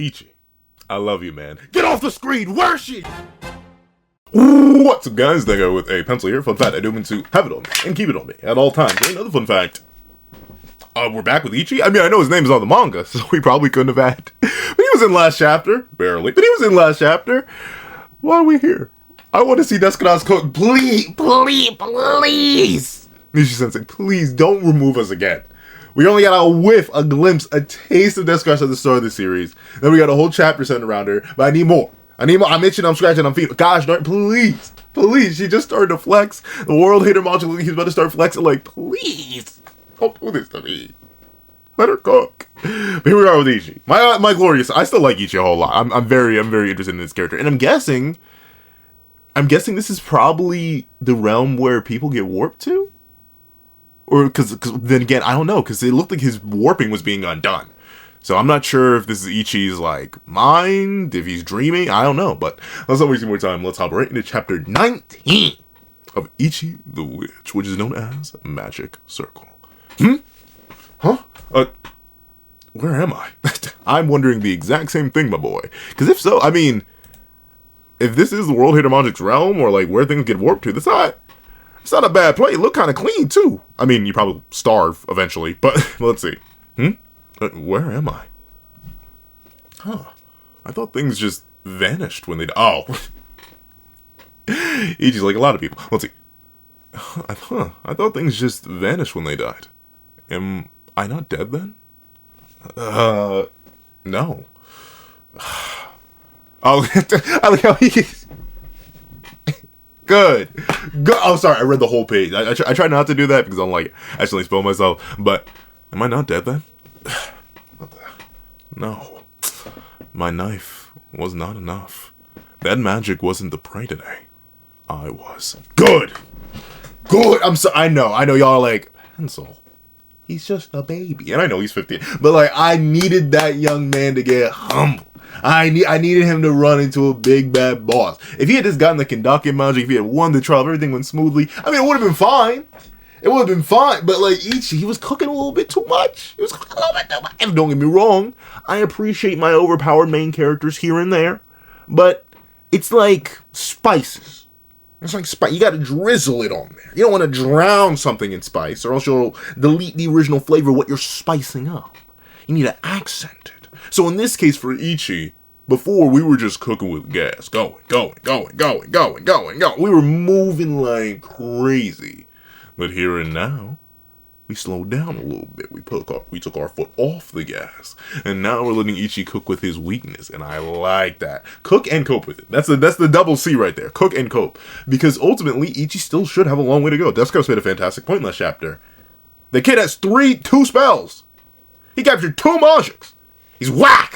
Ichi, I love you, man. Get off the screen! Where is she? What's up, guys? That guy with a pencil here. Fun fact, I do mean to have it on me and keep it on me at all times. And another fun fact, we're back with Ichi. I mean, I know his name is on the manga, so we probably couldn't have had. But he was in last chapter. Barely. But he was in last chapter. Why are we here? I want to see Desukana's cook. Please, please, please. Nishi-sensei, please don't remove us again. We only got a whiff, a glimpse, a taste of Desukana at the start of the series. Then we got a whole chapter centered around her. But I need more. I need more. I'm itching, I'm scratching, I'm feeling. Gosh darn, please. Please. She just started to flex. The world hater module, he's about to start flexing. Like, please. Don't do this to me. Let her cook. But here we are with Ichi. My glorious. I still like Ichi a whole lot. I'm very interested in this character. And I'm guessing this is probably the realm where people get warped to? Or, because then again, I don't know. Because it looked like his warping was being undone. So I'm not sure if this is Ichi's, like, mind, if he's dreaming, I don't know. But let's not waste more time. Let's hop right into chapter 19 of Ichi the Witch, which is known as Magic Circle. Huh? Where am I? I'm wondering the exact same thing, my boy. Because if so, I mean, if this is the World Hater Magic's realm, or, like, where things get warped to, it's not a bad play. It look kind of clean, too. I mean, you probably starve eventually, but let's see. Where am I? Huh. I thought things just vanished when they died. Oh. Ichi's like a lot of people. Let's see. I thought things just vanished when they died. Am I not dead then? No. Oh, I like how he... Good. Oh, sorry, I read the whole page. I try not to do that because I'm like, actually spoil myself. But, am I not dead then? No. My knife was not enough. That magic wasn't the prey today. I was. Good! Good! I know y'all are like, Pencil, he's just a baby. And I know he's 15. But like, I needed that young man to get humble. I needed him to run into a big bad boss. If he had just gotten the Kendaken magic, if he had won the trial, if everything went smoothly, I mean, it would have been fine. It would have been fine, but like Ichi, he was cooking a little bit too much. He was cooking a little bit too much. And don't get me wrong, I appreciate my overpowered main characters here and there, but it's like spices. It's like spice. You gotta drizzle it on there. You don't want to drown something in spice, or else you'll delete the original flavor of what you're spicing up. You need to accent it. So in this case for Ichi, before we were just cooking with gas, going. We were moving like crazy. But here and now, we slowed down a little bit. We took our foot off the gas, and now we're letting Ichi cook with his weakness, and I like that. Cook and cope with it. That's the double C right there. Cook and cope, because ultimately Ichi still should have a long way to go. Desukana's made a fantastic point last chapter. The kid has two spells. He captured 2 majiks. He's whack.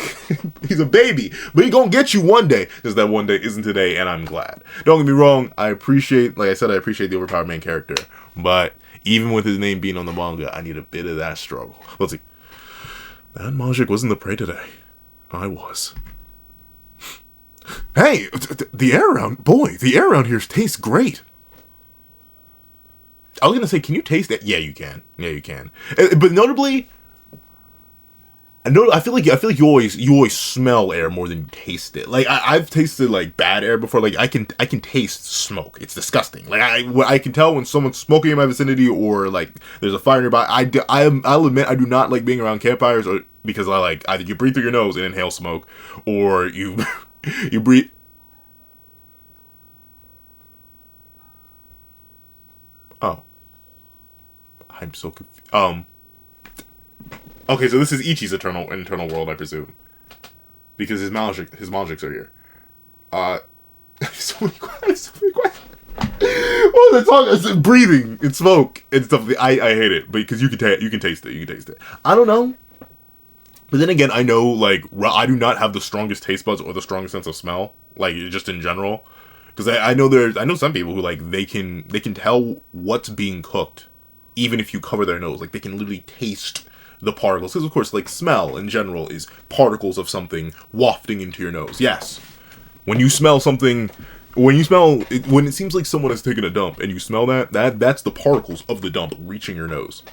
He's a baby, but he gonna get you one day. Just that one day isn't today, and I'm glad. Don't get me wrong. I appreciate the overpowered main character. But even with his name being on the manga, I need a bit of that struggle. Let's see. That majik wasn't the prey today. I was. Hey, the air around here tastes great. I was gonna say, can you taste it? Yeah, you can. But notably, I feel like you always smell air more than you taste it. Like I've tasted like bad air before. Like I can taste smoke. It's disgusting. Like I can tell when someone's smoking in my vicinity or like there's a fire nearby. I'll admit I do not like being around campfires because I like either you breathe through your nose and inhale smoke, or you breathe. Oh, I'm so confused. Okay, so this is Ichi's internal world, I presume, because his magics are here. So many questions. What was I talking? It's breathing, it's smoke, and stuff. I hate it, because you can taste it. I don't know, but then again, I know like I do not have the strongest taste buds or the strongest sense of smell, like just in general, because I know some people who like they can tell what's being cooked, even if you cover their nose. Like they can literally taste the particles, because of course like smell in general is particles of something wafting into your nose. Yes, when you smell something, when it seems like someone has taken a dump and you smell that's the particles of the dump reaching your nose.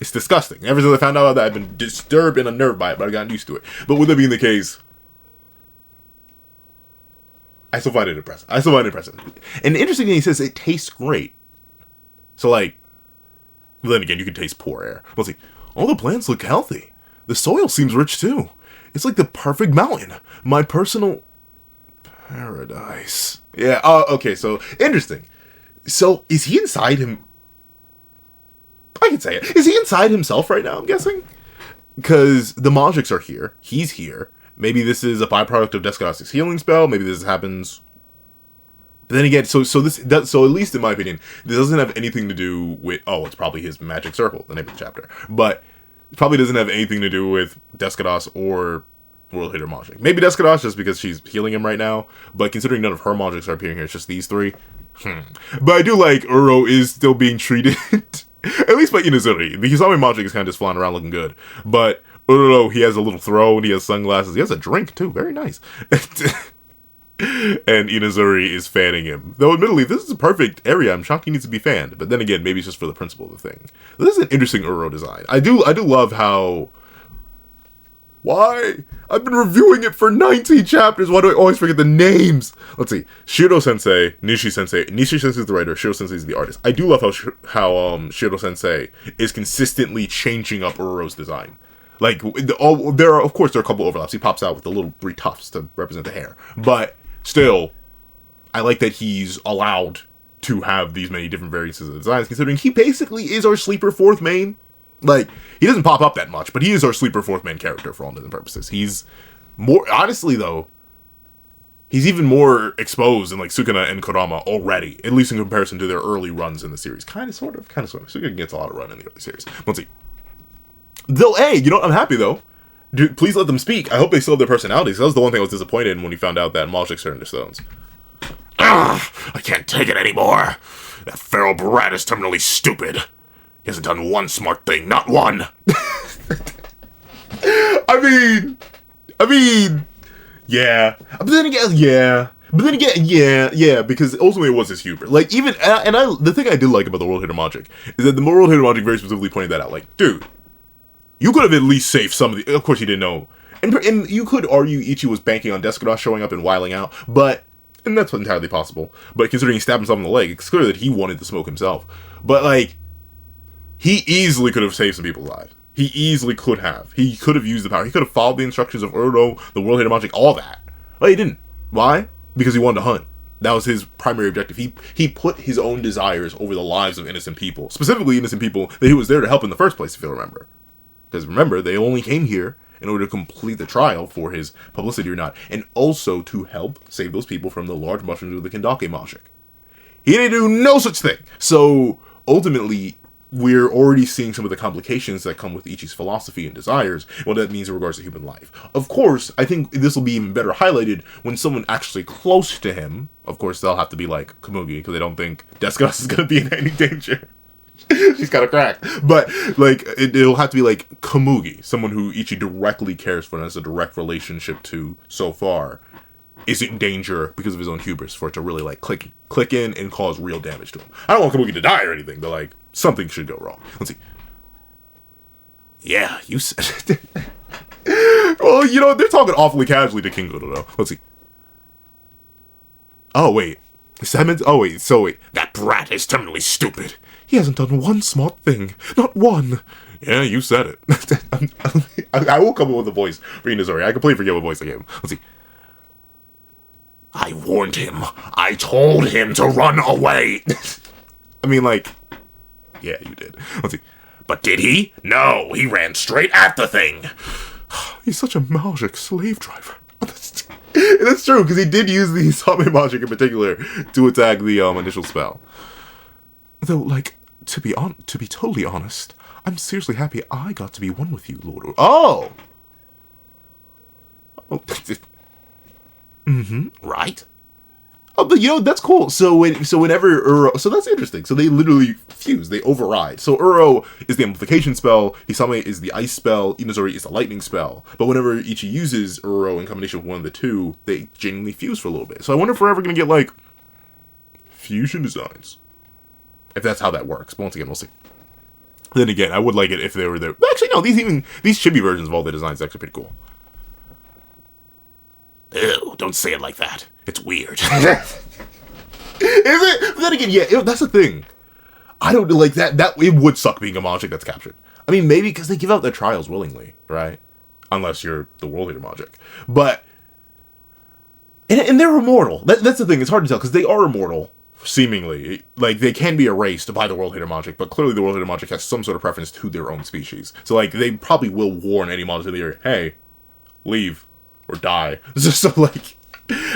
It's disgusting. Ever since I found out that, I've been disturbed and unnerved by it, but I've gotten used to it. But with that being the case, I still find it impressive. And the interesting thing, he says it tastes great. So, like, well, then again, you can taste poor air. Let's see. All the plants look healthy. The soil seems rich, too. It's like the perfect mountain. My personal paradise. Yeah, okay, so, interesting. So, is he inside him? I can say it. Is he inside himself right now, I'm guessing? Because the majiks are here. He's here. Maybe this is a byproduct of Descadas's healing spell. Maybe this happens. But then again, so at least in my opinion, this doesn't have anything to do with. Oh, it's probably his magic circle, the name of the chapter. But it probably doesn't have anything to do with Descadas or World Hater Majik. Maybe Descadas just because she's healing him right now. But considering none of her majiks are appearing here, it's just these three. But I do like Uro is still being treated, at least by Inazuri. The Hisame Majik is kind of just flying around looking good. But Uro, he has a little throne, he has sunglasses, he has a drink too, very nice. And Inazuri is fanning him. Though admittedly, this is a perfect area, I'm shocked he needs to be fanned. But then again, maybe it's just for the principle of the thing. This is an interesting Uro design. I do love how... Why? I've been reviewing it for 19 chapters. Why do I always forget the names? Let's see. Shiro-sensei, Nishi-sensei. Nishi-sensei is the writer. Shiro-sensei is the artist. I do love how Shiro-sensei is consistently changing up Uro's design. Like, there are a couple overlaps. He pops out with the little 3 tufts to represent the hair. But still, I like that he's allowed to have these many different variances of designs, considering he basically is our sleeper 4th main. Like, he doesn't pop up that much, but he is our sleeper 4th main character for all intents and purposes. He's more, honestly though, he's even more exposed in like Sukuna and Kurama already, at least in comparison to their early runs in the series. Kind of, sort of. Sukuna gets a lot of run in the early series. Let's see. Though, hey, you know what? I'm happy though. Dude, please let them speak. I hope they still have their personalities. That was the one thing I was disappointed in when we found out that Majiks turned into stones. I can't take it anymore. That feral brat is terminally stupid. He hasn't done one smart thing, not one. I mean, yeah. But then again, yeah, because ultimately it was his hubris. Like, even, the thing I did like about the World Hater Majik is that the World Hater Majik very specifically pointed that out. Like, dude, you could have at least saved some of the, of course you didn't know. And you could argue Ichi was banking on Descadas showing up and wiling out, but, and that's entirely possible. But considering he stabbed himself in the leg, it's clear that he wanted the smoke himself. But, like, he easily could have saved some people's lives. He easily could have. He could have used the power. He could have followed the instructions of Uro, the World Hater Majik, all that. But he didn't. Why? Because he wanted to hunt. That was his primary objective. He put his own desires over the lives of innocent people. Specifically innocent people that he was there to help in the first place, if you'll remember. Because remember, they only came here in order to complete the trial for his publicity or not. And also to help save those people from the large mushrooms of the Kendake Majik. He didn't do no such thing. So, ultimately, we're already seeing some of the complications that come with Ichi's philosophy and desires, what that means in regards to human life. Of course, I think this will be even better highlighted when someone actually close to him, of course, they'll have to be like Komugi, because they don't think Descadas is going to be in any danger. She's kind of cracked. But, like, it'll have to be like Komugi, someone who Ichi directly cares for and has a direct relationship to so far, is in danger because of his own hubris for it to really, like, click in and cause real damage to him. I don't want Komugi to die or anything, but, like, something should go wrong. Let's see. Yeah, you said it. Well, you know, they're talking awfully casually to King Goro, though. Let's see. Oh, wait. That brat is terminally stupid. He hasn't done one smart thing. Not one. Yeah, you said it. I will come up with a voice for Inazuri. I completely forget what voice I gave him. Let's see. I warned him. I told him to run away. I mean, like, yeah, you did. Let's see. But did he? No, he ran straight at the thing. He's such a Majik slave driver. That's true, because he did use the Isame Majik in particular to attack the initial spell. Though, like, to be totally honest, I'm seriously happy I got to be one with you, Lord. Oh! Right? Oh, but you know, that's cool. So whenever Uro, so that's interesting. So they literally fuse, they override. So Uro is the amplification spell, Hisame is the ice spell, Inazuri is the lightning spell. But whenever Ichi uses Uro in combination with one of the two, they genuinely fuse for a little bit. So I wonder if we're ever gonna get like fusion designs. If that's how that works. But once again, we'll see. Then again, I would like it if they were there. Actually, no, these chibi versions of all the designs are actually pretty cool. Ew, don't say it like that. It's weird. Is it? But then again, yeah, that's the thing. I don't like that. It would suck being a Majik that's captured. I mean, maybe because they give out their trials willingly, right? Unless you're the World Leader Majik. But, and they're immortal. That's the thing. It's hard to tell because they are immortal, seemingly. Like, they can be erased by the World Leader Majik, but clearly the World Leader Majik has some sort of preference to their own species. So, like, they probably will warn any Majik in the area, hey, leave or die. So, like,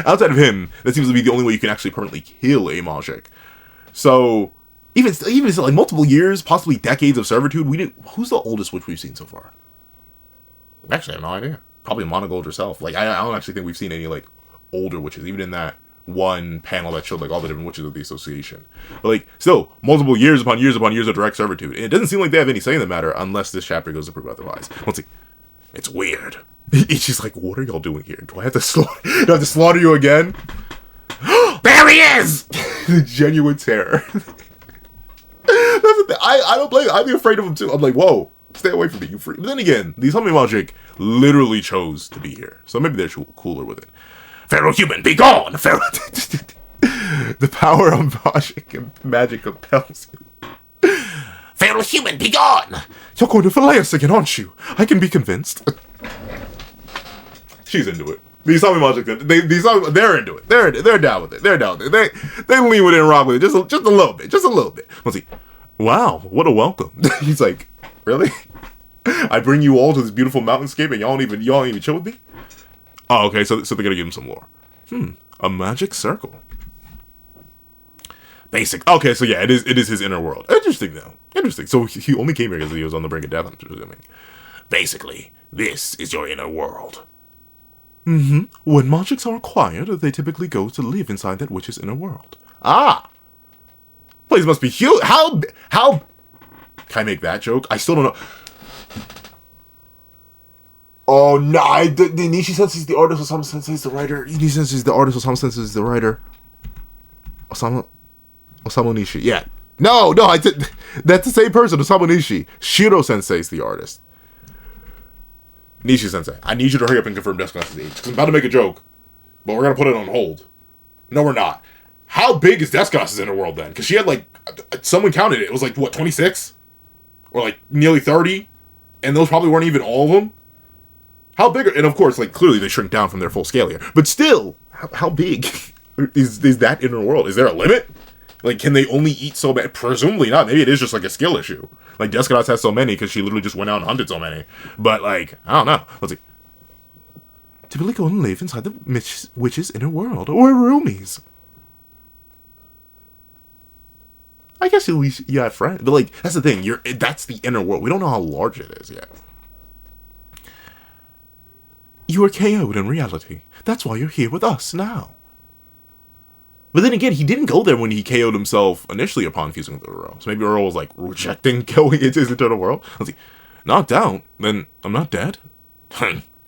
outside of him, that seems to be the only way you can actually permanently kill a Majik. So, even like multiple years, possibly decades of servitude, who's the oldest witch we've seen so far? Actually, I have no idea. Probably Monogold herself. Like, I don't actually think we've seen any, like, older witches, even in that one panel that showed, like, all the different witches of the association. But, like, still, multiple years upon years upon years of direct servitude. And it doesn't seem like they have any say in the matter unless this chapter goes to prove otherwise. Let's see. It's weird. Ichi's like, what are y'all doing here? Do I have to slaughter you again? There he is! The genuine terror. That's the thing. I don't blame him. I'd be afraid of him too. I'm like, whoa, stay away from me, you freak. But then again, these Humming Majik literally chose to be here. So maybe they're cooler with it. Feral human, be gone! Feral... The power of magic compels you. Feral human, be gone! You're going to fillet us again, aren't you? I can be convinced. She's into it. These Humming Majik, they're into it. They're down with it. They're down with it. They lean with it and rock with it just a little bit. Just a little bit. Let's see. Wow, what a welcome. He's like, really? I bring you all to this beautiful mountainscape and y'all don't even chill with me? Oh, okay, so they're gonna give him some lore. A magic circle. Basic. Okay, so yeah, it is his inner world. Interesting though. Interesting. So he only came here because he was on the brink of death, I'm presuming. Basically, this is your inner world. When magics are acquired, they typically go to live inside that witch's inner world. Ah! Place must be huge. How... Can I make that joke? I still don't know. Oh, no. The Nishi Sensei is the artist, Osamu Sensei is the writer. Nishi Sensei is the artist, Osamu Sensei is the writer. Osamu Nishi. Yeah. No, that's the same person, Osamu Nishi. Shiro Sensei is the artist. Nishi Sensei, I need you to hurry up and confirm Descana's age. I'm about to make a joke, but we're going to put it on hold. No, we're not. How big is Descana's inner world then? Because she had, like, someone counted it. It was like, what, 26? Or, like, nearly 30? And those probably weren't even all of them? How big are... And, of course, like, clearly they shrink down from their full scale here. But still, how big is that inner world? Is there a limit? Like, can they only eat so many? Presumably not. Maybe it is just, like, a skill issue. Like, Descana's has so many because she literally just went out and hunted so many. But, like, I don't know. Let's see. Typically go and live inside the witch's inner world. Or roomies. I guess at least you have friends. But, like, that's the thing. That's the inner world. We don't know how large it is yet. You are KO'd in reality. That's why you're here with us now. But then again, he didn't go there when he KO'd himself initially upon fusing with Uro. So maybe Uro was, like, rejecting going into his eternal world. Let's see. Knocked out? Then I'm not dead?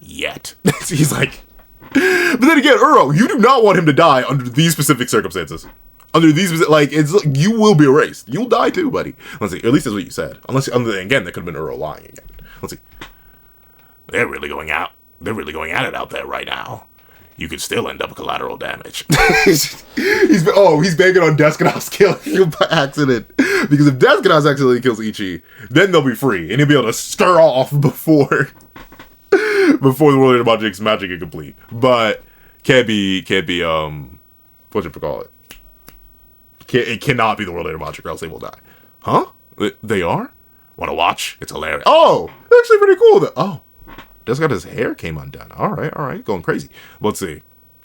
Yet. He's like... But then again, Uro, you do not want him to die under these specific circumstances. Under these, like, you will be erased. You'll die too, buddy. Let's see. At least that's what you said. Unless, again, that could have been Uro lying again. Let's see. They're really going at it out there right now. You could still end up collateral damage. he's banking on Descana's killing you by accident. Because if Descana's accidentally kills Ichi, then they'll be free. And he'll be able to stir off before the World Leader Majik's magic is complete. But can't be what you call it? It cannot be the World Leader Majik or else they will die. Huh? They are? Wanna watch? It's hilarious. Oh! Actually pretty cool though. Oh. Descana's hair came undone. Alright. Going crazy. Let's see.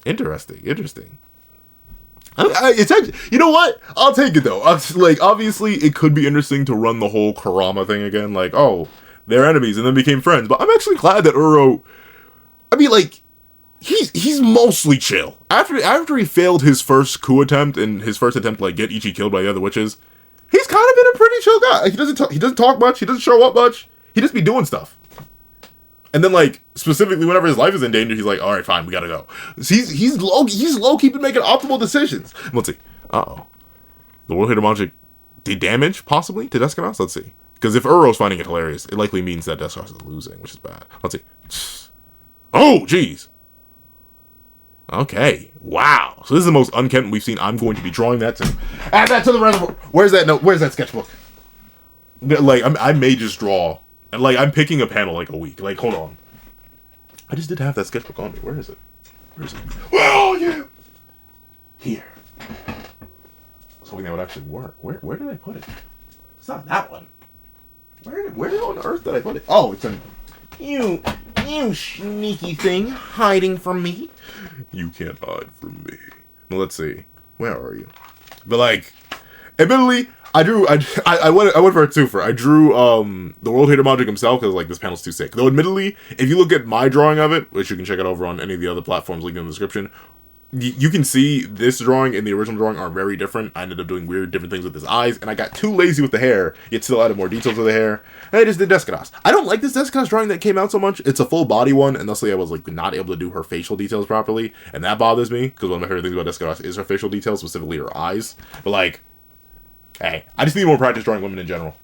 Interesting. It's actually, you know what? I'll take it though. Like, obviously, it could be interesting to run the whole Kurama thing again. Like, oh, they're enemies and then became friends. But I'm actually glad that Uro... I mean, like, he's mostly chill. After he failed his first coup attempt and his first attempt to, like, get Ichi killed by the other witches, he's kind of been a pretty chill guy. Like, he doesn't talk much. He doesn't show up much. He just be doing stuff. And then, like, specifically whenever his life is in danger, he's like, all right, fine, we gotta go. He's low-key been making optimal decisions. Let's see. Uh-oh. The World Leader Majik did damage, possibly, to Descana's? Let's see. Because if Uro's finding it hilarious, it likely means that Descana's is losing, which is bad. Let's see. Oh, jeez. Okay. Wow. So this is the most unkempt we've seen. I'm going to be drawing that too. Add that to the reservoir. Where's that note? Where's that sketchbook? Like, I may just draw. And, like, I'm picking a panel, like, a week. Like, hold on. I just did have that sketchbook on me. Where is it? Where is it? Where are you? Here. I was hoping that would actually work. Where did I put it? It's not that one. Where on earth did I put it? Oh, it's in... You sneaky thing, hiding from me. You can't hide from me. Well, let's see. Where are you? But, like, admittedly, I went for a twofer. I drew the World Hater Magic himself because, like, this panel's too sick. Though admittedly, if you look at my drawing of it, which you can check out over on any of the other platforms linked in the description, you can see this drawing and the original drawing are very different. I ended up doing weird different things with his eyes, and I got too lazy with the hair, yet still added more details to the hair. And I just did Descados. I don't like this Descados drawing that came out so much. It's a full body one, and thusly I was like not able to do her facial details properly, and that bothers me, because one of my favorite things about Descados is her facial details, specifically her eyes. But like, hey, I just need more practice drawing women in general.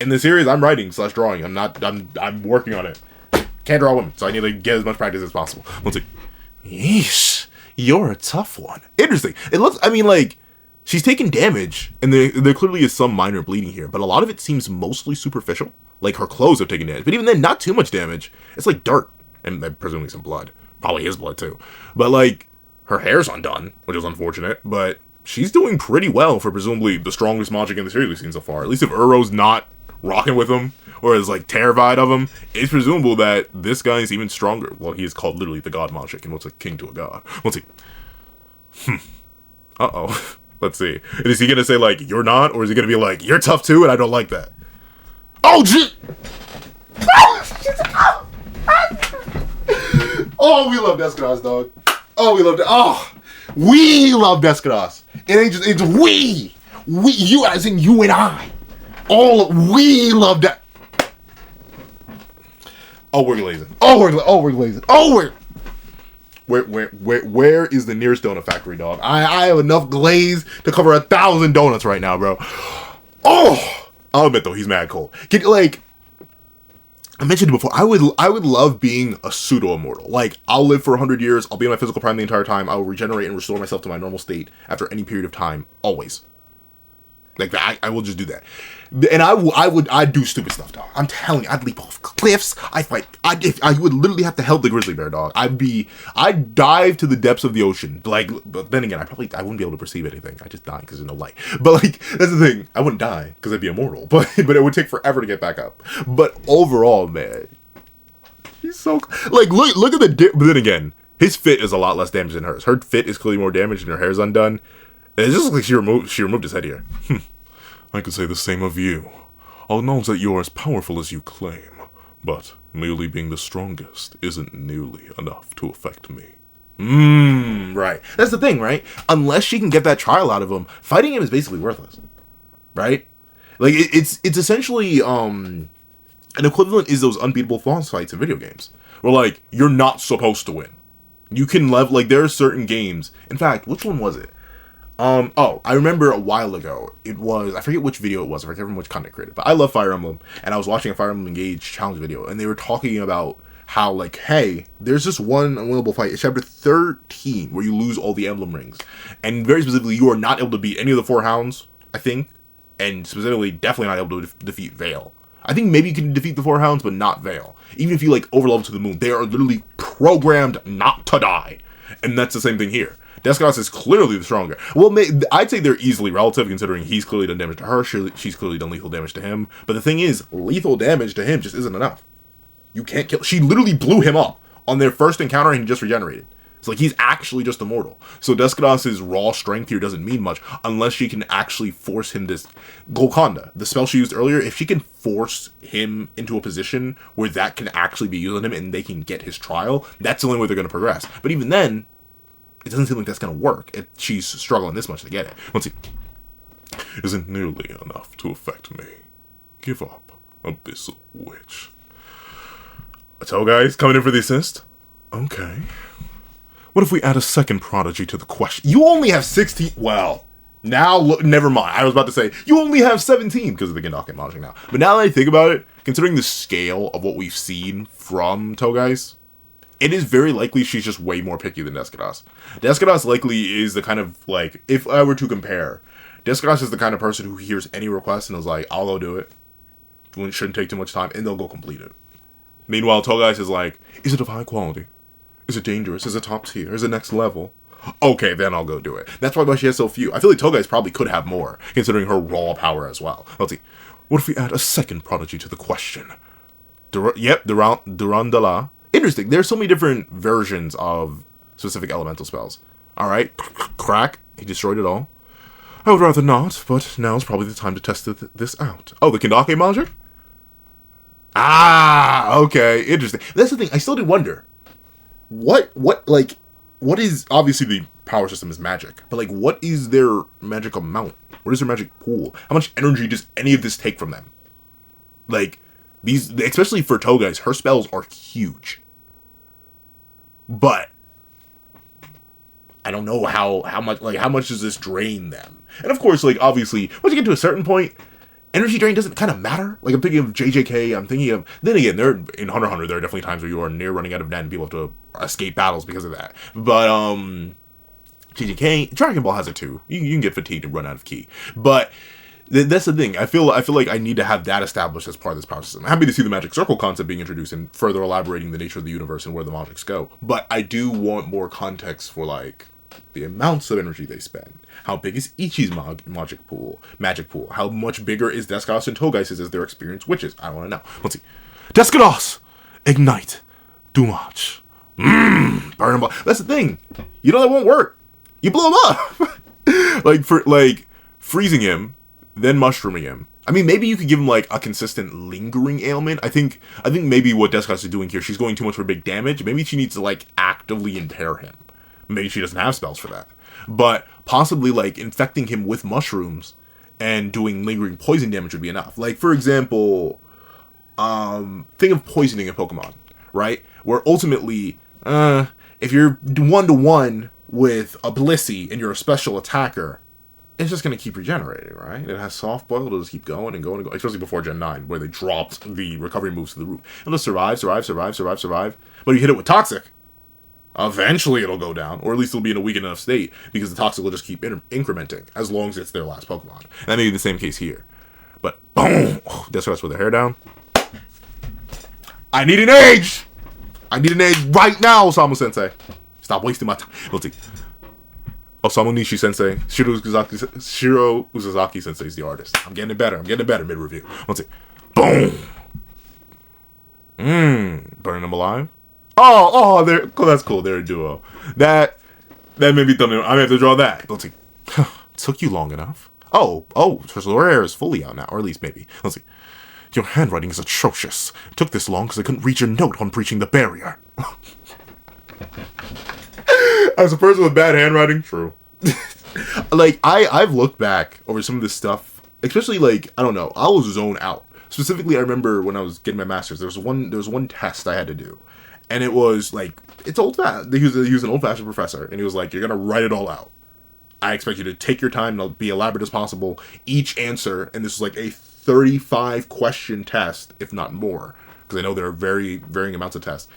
In the series, I'm writing / drawing. I'm working on it. Can't draw women, so I need to get as much practice as possible. Let's see. Yeesh, you're a tough one. Interesting. It looks, I mean, like, she's taking damage, and there clearly is some minor bleeding here, but a lot of it seems mostly superficial. Like, her clothes have taken damage, but even then, not too much damage. It's like dirt, and presumably some blood. Probably his blood, too. But, like, her hair's undone, which is unfortunate, but she's doing pretty well for presumably the strongest Magic in the series we've seen so far. At least if Uro's not rocking with him, or is like terrified of him, it's presumable that this guy is even stronger. Well, he is called literally the God Magic, and what's a king to a god? Let's see. Uh-oh. Let's see. Is he gonna say, like, you're not, or is he gonna be like, you're tough too, and I don't like that? Oh, shit! Oh, we love Descados, dog. Oh, we love it. Oh, we love Descados. It ain't just, it's we. You, as in you and I. We love that. Oh, we're glazing. We're glazing. Where is the nearest donut factory, dog? I have enough glaze to cover 1,000 donuts right now, bro. Oh, I'll admit though, he's mad cold. Like, I mentioned it before, I would love being a pseudo-immortal. Like, I'll live for 100 years, I'll be in my physical prime the entire time, I will regenerate and restore myself to my normal state after any period of time, always. Like that, I will just do that. And I'd do stupid stuff, dog. I'm telling you, I'd leap off cliffs. I would literally have to help the grizzly bear, dog. I'd dive to the depths of the ocean. Like, but then again, I wouldn't be able to perceive anything. I just die because there's no light. But like, that's the thing. I wouldn't die because I'd be immortal. But it would take forever to get back up. But overall, man, he's so like look at the. But then again, his fit is a lot less damage than hers. Her fit is clearly more damaged, and her hair's undone. It just looks like she removed his head here. I could say the same of you. I'll know that you're as powerful as you claim, but merely being the strongest isn't nearly enough to affect me. Right. That's the thing, right? Unless she can get that trial out of him, fighting him is basically worthless. Right? Like, it's essentially, an equivalent is those unbeatable boss fights in video games. Where, like, you're not supposed to win. You can like, there are certain games. In fact, which one was it? I remember a while ago, I forget which video it was, I forget which content creator, but I love Fire Emblem, and I was watching a Fire Emblem Engage challenge video, and they were talking about how, like, hey, there's this one unwinnable fight, it's chapter 13, where you lose all the emblem rings, and very specifically, you are not able to beat any of the 4 hounds, I think, and specifically, definitely not able to defeat Vale. I think maybe you can defeat the 4 hounds, but not Vale. Even if you, like, overlevel to the moon, they are literally programmed not to die, and that's the same thing here. Descados is clearly the stronger. Well, I'd say they're easily relative, considering he's clearly done damage to her, she's clearly done lethal damage to him. But the thing is, lethal damage to him just isn't enough. You can't kill. She literally blew him up on their first encounter, and he just regenerated. It's like he's actually just immortal. So Descados' raw strength here doesn't mean much unless she can actually force him to... Golconda, the spell she used earlier, if she can force him into a position where that can actually be used on him and they can get his trial, that's the only way they're going to progress. But even then, it doesn't seem like that's going to work if she's struggling this much to get it. Let's see. Isn't nearly enough to affect me. Give up, Abyssal Witch. So guys, coming in for the assist? Okay. What if we add a second prodigy to the question? You only have 16... Well, now, look, never mind. I was about to say, you only have 17 because of the Gendake Magic now. But now that I think about it, considering the scale of what we've seen from Togais, it is very likely she's just way more picky than Descados. Descados likely is the kind of, like, if I were to compare, Descados is the kind of person who hears any request and is like, I'll go do it. It shouldn't take too much time, and they'll go complete it. Meanwhile, Togeist is like, is it of high quality? Is it dangerous? Is it top tier? Is it next level? Okay, then I'll go do it. That's why she has so few. I feel like Togeist probably could have more, considering her raw power as well. Let's see. What if we add a second prodigy to the question? Durandala. Interesting. There's so many different versions of specific elemental spells. Alright. Crack. He destroyed it all. I would rather not, but now's probably the time to test this out. Oh, the Kindake magic? Ah, okay. Interesting. That's the thing. I still do wonder. What is, obviously the power system is magic, but like, what is their magic amount? What is their magic pool? How much energy does any of this take from them? Like, these, especially for Togeist, her spells are huge. But I don't know how much does this drain them? And of course, like, obviously, once you get to a certain point, energy drain doesn't kind of matter. Like, I'm thinking of JJK, I'm thinking of, then again, in Hunter x Hunter, there are definitely times where you are near running out of net and people have to escape battles because of that. But, JJK, Dragon Ball has it too. You can get fatigued and run out of ki. But that's the thing. I feel like I need to have that established as part of this power system. I'm happy to see the Magic Circle concept being introduced and further elaborating the nature of the universe and where the magics go. But I do want more context for, like, the amounts of energy they spend. How big is Ichi's magic pool? How much bigger is Descados and Togeist as their experienced witches? I want to know. Let's see. Descados! Ignite! Do much. Burn them up. That's the thing. You know that won't work. You blow him up. like freezing him, then mushrooming him. I mean, maybe you could give him like a consistent lingering ailment. I think maybe what Descados is doing here, she's going too much for big damage. Maybe she needs to like actively impair him. Maybe she doesn't have spells for that. But possibly like infecting him with mushrooms and doing lingering poison damage would be enough. Like, for example, think of poisoning a Pokemon, right? Where ultimately, if you're 1-to-1 with a Blissey and you're a special attacker, it's just going to keep regenerating, right? It has soft boil, it'll just keep going and going and going, especially before Gen 9, where they dropped the recovery moves to the roof. It'll just survive. But you hit it with Toxic, eventually it'll go down, or at least it'll be in a weak enough state, because the Toxic will just keep incrementing, as long as it's their last Pokemon. And that may be the same case here. But, boom! Descados with their hair down. I need an age! Right now, Osamu-sensei! Stop wasting my time. Let's see. Osamu Nishi-sensei. Shiro Uzazaki-sensei is the artist. I'm getting it better mid-review. Let's see. Boom! Burning them alive. Oh, that's cool. They're a duo. That made me think I may have to draw that. Let's see. Took you long enough. Oh, Tresor is fully out now, or at least maybe. Let's see. Your handwriting is atrocious. It took this long because I couldn't read your note on breaching the barrier. As a person with bad handwriting, true. Like, I've looked back over some of this stuff, especially, like, I don't know, I was zone out. Specifically, I remember when I was getting my master's, there was one test I had to do. And it was, like, it's old-fashioned. He was an old-fashioned professor, and he was like, you're going to write it all out. I expect you to take your time and be elaborate as possible. Each answer, and this was like a 35-question test, if not more, because I know there are varying amounts of tests.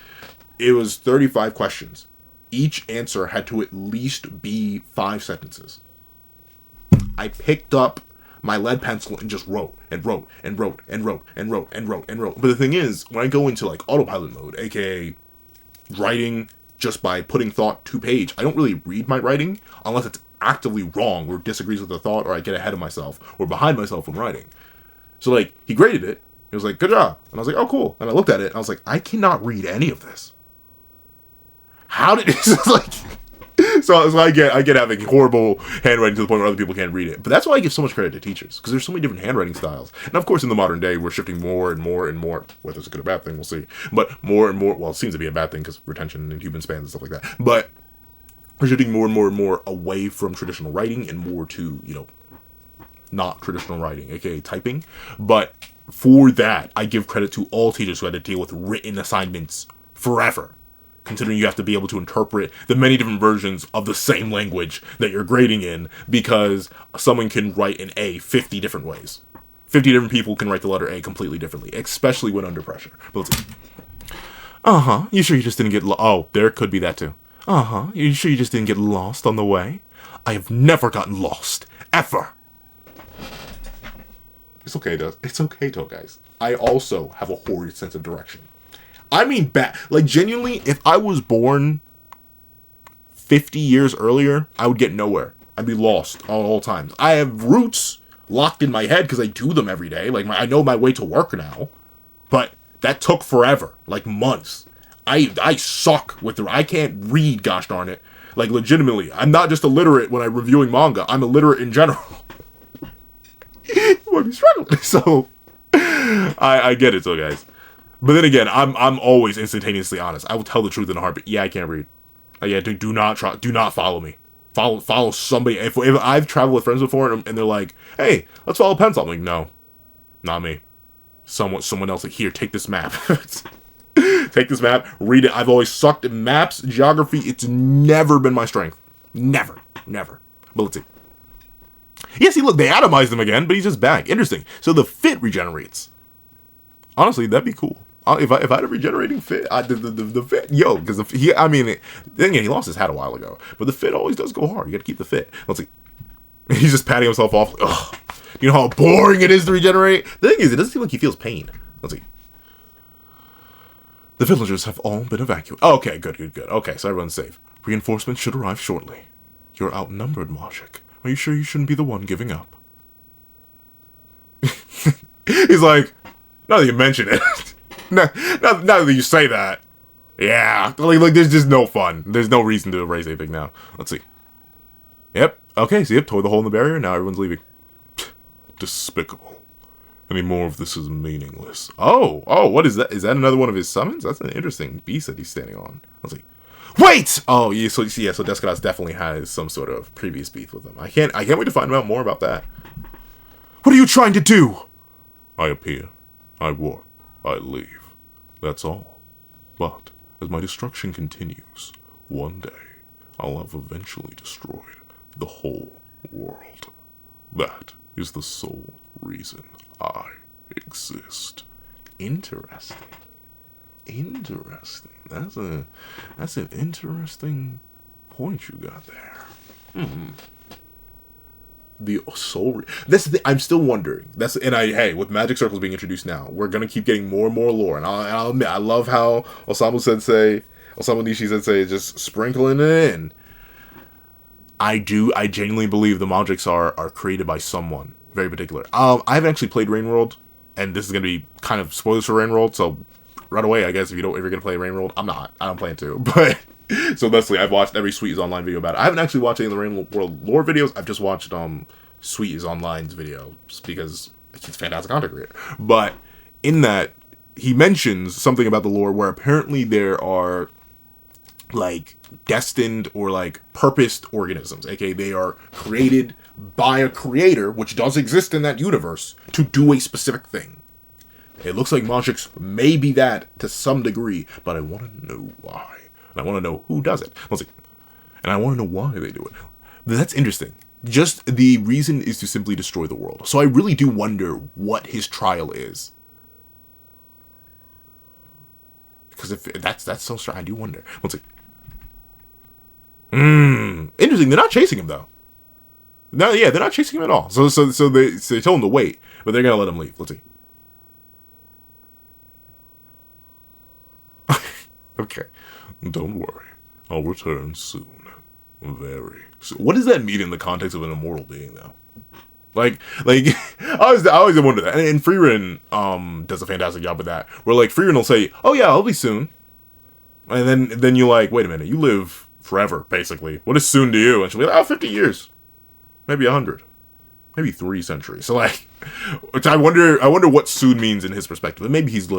It was 35 questions. Each answer had to at least be 5 sentences. I picked up my lead pencil and just wrote. But the thing is, when I go into like autopilot mode, aka writing just by putting thought to page, I don't really read my writing unless it's actively wrong or disagrees with the thought, or I get ahead of myself or behind myself when writing. So like, he graded it. He was like, good job. And I was like, oh, cool. And I looked at it and I was like, I cannot read any of this. How did this like? So I get having horrible handwriting to the point where other people can't read it. But that's why I give so much credit to teachers, because there's so many different handwriting styles. And of course, in the modern day, we're shifting more and more and more. Whether it's a good or bad thing, we'll see. But more and more, well, it seems to be a bad thing because retention and human spans and stuff like that. But we're shifting more and more and more away from traditional writing and more to, you know, not traditional writing, aka typing. But for that, I give credit to all teachers who had to deal with written assignments forever, considering you have to be able to interpret the many different versions of the same language that you're grading in, because someone can write an A 50 different ways. 50 different people can write the letter A completely differently, especially when under pressure. But let's see. Uh-huh. You sure you just didn't get oh, there could be that too. Uh-huh. You sure you just didn't get lost on the way? I have never gotten lost. Ever. It's okay, though. It's okay, though, guys. I also have a horrid sense of direction. I mean, like, genuinely, if I was born 50 years earlier, I would get nowhere. I'd be lost all times. I have routes locked in my head because I do them every day. Like, I know my way to work now. But that took forever. Like, months. I suck with I can't read, gosh darn it. Like, legitimately. I'm not just illiterate when I'm reviewing manga. I'm illiterate in general. You might be struggling. So, I get it, though, guys. But then again, I'm always instantaneously honest. I will tell the truth in a heartbeat. Yeah, I can't read. Yeah, do not follow me. Follow somebody. If I've traveled with friends before and they're like, hey, let's follow Pencil. I'm like, no, not me. Someone else. Like, here, take this map. Take this map, read it. I've always sucked at maps, geography. It's never been my strength. Never. But let's see. Yeah, see, look, they atomized him again, but he's just back. Interesting. So the fit regenerates. Honestly, that'd be cool. If I had a regenerating fit, the fit, yo, because then again, he lost his hat a while ago, but the fit always does go hard. You got to keep the fit. Let's see. He's just patting himself off. Like, ugh. You know how boring it is to regenerate? The thing is, it doesn't seem like he feels pain. Let's see. The villagers have all been evacuated. Oh, okay, good. Okay, so everyone's safe. Reinforcements should arrive shortly. You're outnumbered, Majik. Are you sure you shouldn't be the one giving up? He's like, now that you mention it. now that you say that. Yeah, like there's just no fun. There's no reason to erase anything now. Let's see. Yep, okay, so tore the hole in the barrier, now everyone's leaving. Despicable. Any more of this is meaningless. Oh, what is that? Is that another one of his summons? That's an interesting beast that he's standing on. Let's see. Wait! Oh, yeah, so Descadaus definitely has some sort of previous beef with him. I can't wait to find out more about that. What are you trying to do? I appear, I warp, I leave. That's all. But, as my destruction continues, one day, I'll have eventually destroyed the whole world. That is the sole reason I exist. Interesting. That's an interesting point you got there. The soul. That's the thing. I'm still wondering. Hey, with magic circles being introduced now, we're gonna keep getting more and more lore. And I'll admit, I love how Osamu Nishi Sensei is just sprinkling it in. I genuinely believe the magics are created by someone very particular. I haven't actually played Rain World, and this is gonna be kind of spoilers for Rain World, so right away, I guess, if you're gonna play Rain World. I don't plan to, but so Leslie, I've watched every Sweet is Online video about it. I haven't actually watched any of the Rain World lore videos. I've just watched Sweet is Online's videos because it's fantastic content creator. But in that, he mentions something about the lore where apparently there are like destined or like purposed organisms, aka they are created by a creator, which does exist in that universe, to do a specific thing. It looks like Majiks may be that to some degree, but I want to know why. And I want to know who does it. Let's see. And I want to know why they do it. That's interesting. Just the reason is to simply destroy the world. So I really do wonder what his trial is. Because if that's so strange, I do wonder. Let's see. Interesting. They're not chasing him though. No, yeah, they're not chasing him at all. So they told him to wait, but they're gonna let him leave. Let's see. Okay, don't worry. I'll return soon. Very soon. What does that mean in the context of an immortal being, though? Like I always wonder that. And Freerin does a fantastic job with that. Where like Freerin will say, "Oh yeah, I'll be soon," and then you're like, "Wait a minute, you live forever, basically. What is soon to you?" And she'll be like, "Oh, 50 years, maybe 100, maybe 3 centuries." So like, I wonder what soon means in his perspective. And maybe he's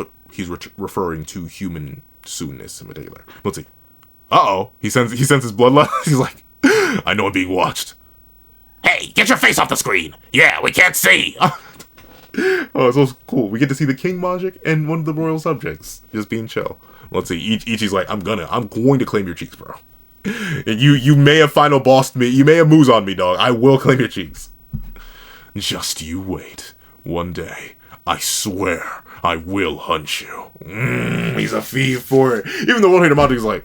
referring to human soonness in particular. Let's see. Uh-oh. He senses his bloodlust. He's like, I know I'm being watched. Hey, get your face off the screen. Yeah, we can't see. Oh, it's so cool. We get to see the King Majik and one of the royal subjects just being chill. Let's see. Ichi's like, I'm going to claim your cheeks, bro. You may have final bossed me. You may have moves on me, dog. I will claim your cheeks. Just you wait. One day, I swear, I will hunt you. He's a thief for it. Even the one-hated Majiks like,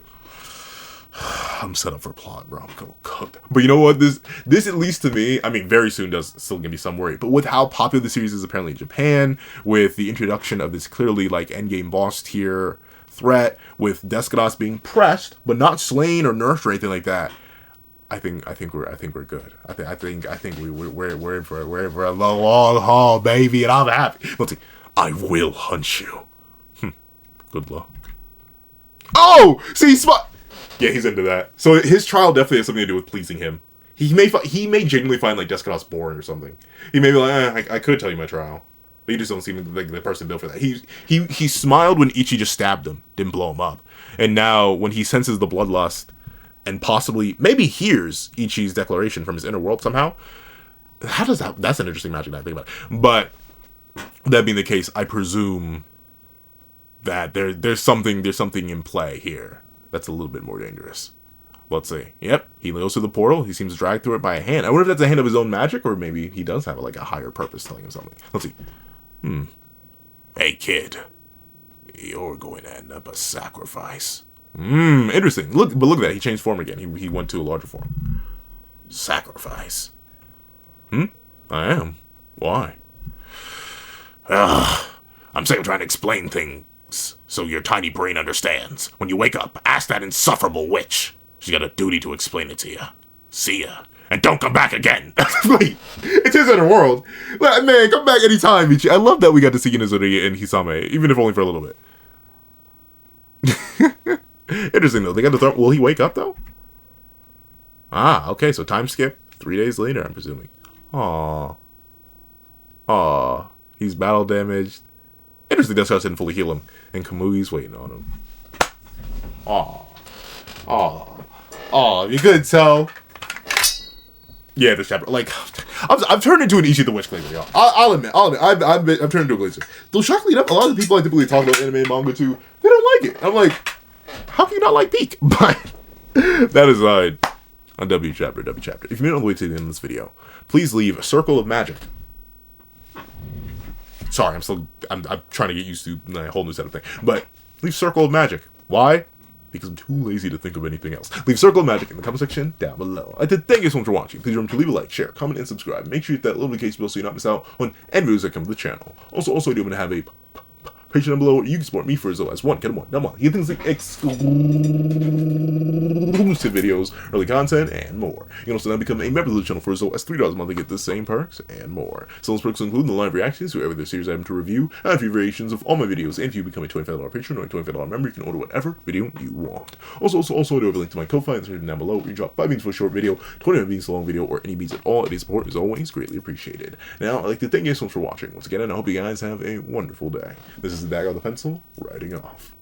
I'm set up for plot, bro. I'm gonna cook. But you know what? This at least to me, I mean, very soon does still gonna be some worry. But with how popular the series is apparently in Japan, with the introduction of this clearly like endgame boss tier threat, with Descados being pressed but not slain or nerfed or anything like that, I think we're good. I think we're in for a long haul, baby, and I'm happy. Let's see. I will hunt you. Good luck. Oh, see, spot. Yeah, he's into that. So his trial definitely has something to do with pleasing him. He may genuinely find like Descados boring or something. He may be like, I could tell you my trial, but you just don't seem like the person built for that. He smiled when Ichi just stabbed him, didn't blow him up, and now when he senses the bloodlust and possibly maybe hears Ichi's declaration from his inner world somehow. How does that? That's an interesting magic I think about. But that being the case, I presume that there's something in play here that's a little bit more dangerous. Let's see. Yep, he goes through the portal. He seems dragged through it by a hand. I wonder if that's a hand of his own magic, or maybe he does have like a higher purpose telling him something. Let's see. Hey kid, you're going to end up a sacrifice. Interesting. Look at that. He changed form again. He went to a larger form. Sacrifice. I am. Why? I'm sick of trying to explain things so your tiny brain understands. When you wake up, ask that insufferable witch. She's got a duty to explain it to you. See ya. And don't come back again. Wait, it's his inner world. Man, come back anytime, Ichi. I love that we got to see Inazuri and Hisame, even if only for a little bit. Interesting, though. They got to throw... Will he wake up, though? Ah, okay, so time skip. 3 days later, I'm presuming. Aww. He's battle damaged. Interesting, Descados didn't fully heal him. And Kamui's waiting on him. You could tell. Yeah, this chapter, like, I've turned into an Ichi the Witch glazer, y'all. I'll admit, I've turned into a glazer. Though, shockingly enough, a lot of the people I typically talk about anime and manga to, they don't like it. I'm like, how can you not like Peak? But that aside, on W chapter. If you made it all the way to the end of this video, please leave a circle of magic. Sorry, I'm trying to get used to a whole new set of things. But leave circle of magic. Why? Because I'm too lazy to think of anything else. Leave circle of magic in the comment section down below. I did thank you so much for watching. Please remember to leave a like, share, comment, and subscribe. Make sure you hit that little notification bell so you don't miss out on any videos that come to the channel. Also, I do want to have a Patreon down below where you can support me for as low as $1, get 1, number 1. You get things like exclusive videos, early content, and more. You can also now become a member of the channel for as low as $3 a month to get the same perks and more. So those perks include the live reactions to every other series item to review, and free variations of all my videos. And if you become a $25 patron or a $25 member, you can order whatever video you want. Also, I do have a link to my Ko-Fi in the description down below where you drop 5 beans for a short video, 20 beans for a long video, or any beans at all. Any support is always greatly appreciated. Now, I'd like to thank you so much for watching once again, and I hope you guys have a wonderful day. This is the Dagger of the Pencil, writing off.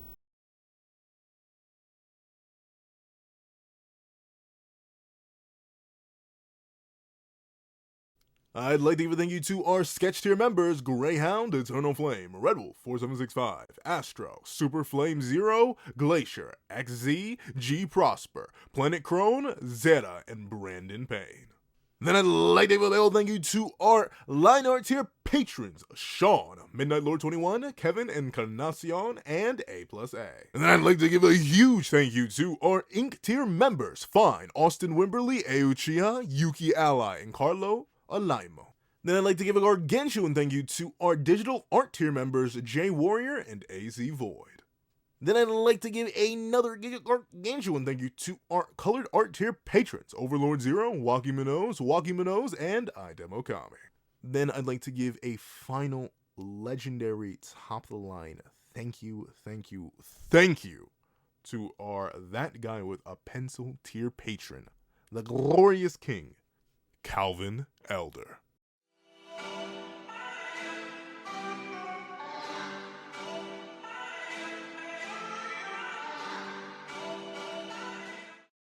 I'd like to give a thank you to our sketch tier members: Greyhound, Eternal Flame, Red Wolf 4765, Astro, Super Flame Zero, Glacier, XZ, G Prosper, Planet Crone, Zeta, and Brandon Payne. Then I'd like to give a thank you to our line art tier patrons: Sean, Midnight Lord 21, Kevin, Encarnacion, and A+A. And then I'd like to give a huge thank you to our Ink tier members: Fine, Austin Wimberly, Euchiha, Yuki Ally, and Carlo Alaimo. Then I'd like to give a gargantuan thank you to our digital art tier members: J Warrior and AZ Void. Then I'd like to give another gargantuan thank you to our colored art tier patrons: Overlord Zero, Waki Minoz, and Idemokami. Then I'd like to give a final legendary top of the line thank you to our That Guy with a Pencil tier patron, the glorious king, Calvin Elder.